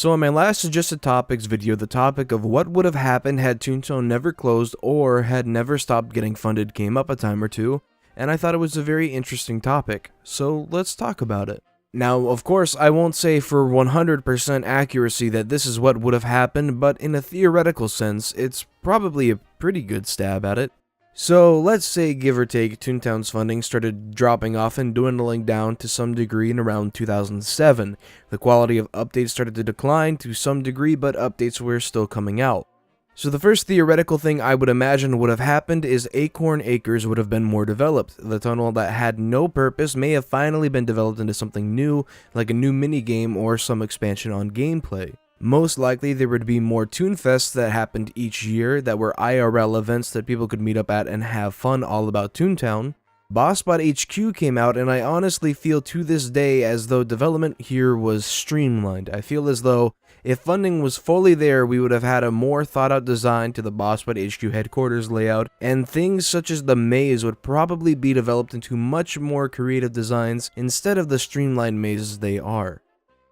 So in my last suggested topics video, the topic of what would have happened had Toontown never closed or had never stopped getting funded came up a time or two, and I thought it was a very interesting topic, so let's talk about it. Now, of course, I won't say for 100% accuracy that this is what would have happened, but in a theoretical sense, it's probably a pretty good stab at it. So, let's say, give or take, Toontown's funding started dropping off and dwindling down to some degree in around 2007. The quality of updates started to decline to some degree, but updates were still coming out. So the first theoretical thing I would imagine would have happened is Acorn Acres would have been more developed. The tunnel that had no purpose may have finally been developed into something new, like a new minigame or some expansion on gameplay. Most likely there would be more Toonfests that happened each year that were IRL events that people could meet up at and have fun all about Toontown. BossBot HQ came out, and I honestly feel to this day as though development here was streamlined. I feel as though if funding was fully there, we would have had a more thought out design to the BossBot HQ headquarters layout, and things such as the maze would probably be developed into much more creative designs instead of the streamlined mazes they are.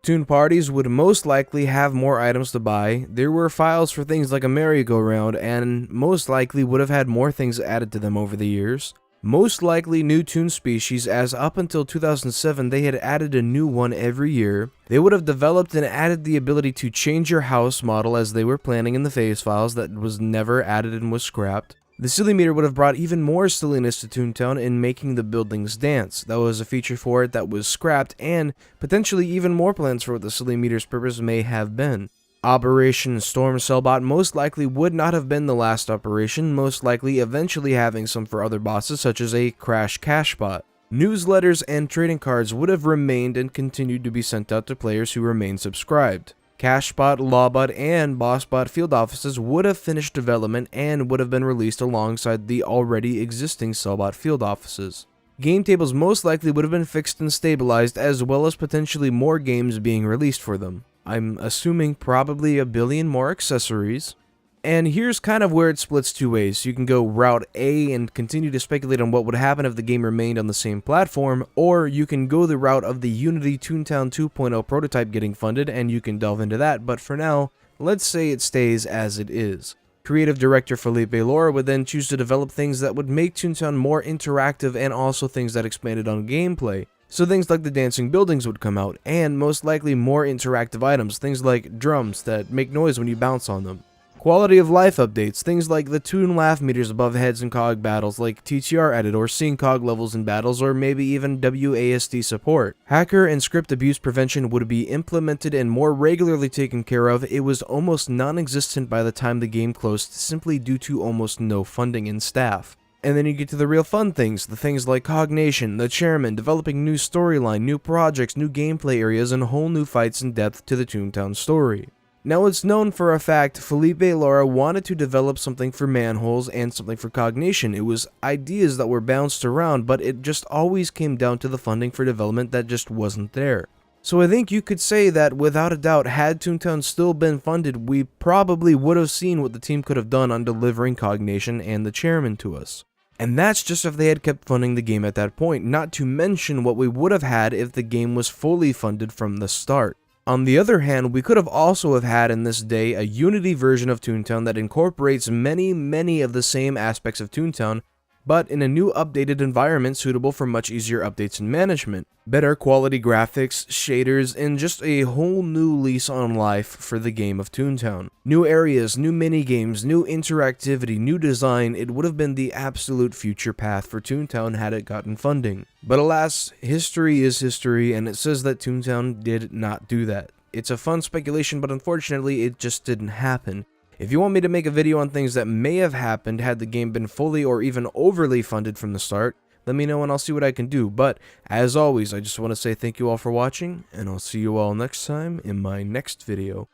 Toon parties would most likely have more items to buy. There were files for things like a merry-go-round, and most likely would have had more things added to them over the years. Most likely new Toon species, as up until 2007 they had added a new one every year. They would have developed and added the ability to change your house model as they were planning in the phase files that was never added and was scrapped. The silly meter would have brought even more silliness to Toontown in making the buildings dance. That was a feature for it that was scrapped, and potentially even more plans for what the silly meter's purpose may have been. Operation Storm Cellbot most likely would not have been the last operation, most likely eventually having some for other bosses such as a Crash Cashbot. Newsletters and trading cards would have remained and continued to be sent out to players who remained subscribed. Cashbot, Lawbot, and BossBot field offices would have finished development and would have been released alongside the already existing Cellbot field offices. Game tables most likely would have been fixed and stabilized, as well as potentially more games being released for them. I'm assuming probably a billion more accessories. And here's kind of where it splits two ways. You can go route A and continue to speculate on what would happen if the game remained on the same platform, or you can go the route of the Unity Toontown 2.0 prototype getting funded, and you can delve into that, but for now, let's say it stays as it is. Creative director Felipe Lora would then choose to develop things that would make Toontown more interactive and also things that expanded on gameplay. So things like the dancing buildings would come out, and most likely more interactive items, things like drums that make noise when you bounce on them. Quality of life updates, things like the Toon laugh meters above heads in COG battles like TTR edit or seeing COG levels in battles, or maybe even WASD support. Hacker and script abuse prevention would be implemented and more regularly taken care of. It was almost non-existent by the time the game closed simply due to almost no funding and staff. And then you get to the real fun things, the things like Cognation, the chairman, developing new storyline, new projects, new gameplay areas, and whole new fights and depth to the Toontown story. Now it's known for a fact Felipe Lora wanted to develop something for manholes and something for Cognation. It was ideas that were bounced around, but it just always came down to the funding for development that just wasn't there. So I think you could say that without a doubt, had Toontown still been funded, we probably would have seen what the team could have done on delivering Cognation and the chairman to us. And that's just if they had kept funding the game at that point, not to mention what we would have had if the game was fully funded from the start. On the other hand, we could have also have had in this day a Unity version of Toontown that incorporates many of the same aspects of Toontown, but in a new updated environment suitable for much easier updates and management. Better quality graphics, shaders, and just a whole new lease on life for the game of Toontown. New areas, new minigames, new interactivity, new design. It would have been the absolute future path for Toontown had it gotten funding. But alas, history is history, and it says that Toontown did not do that. It's a fun speculation, but unfortunately it just didn't happen. If you want me to make a video on things that may have happened had the game been fully or even overly funded from the start, let me know and I'll see what I can do. But as always, I just want to say thank you all for watching, and I'll see you all next time in my next video.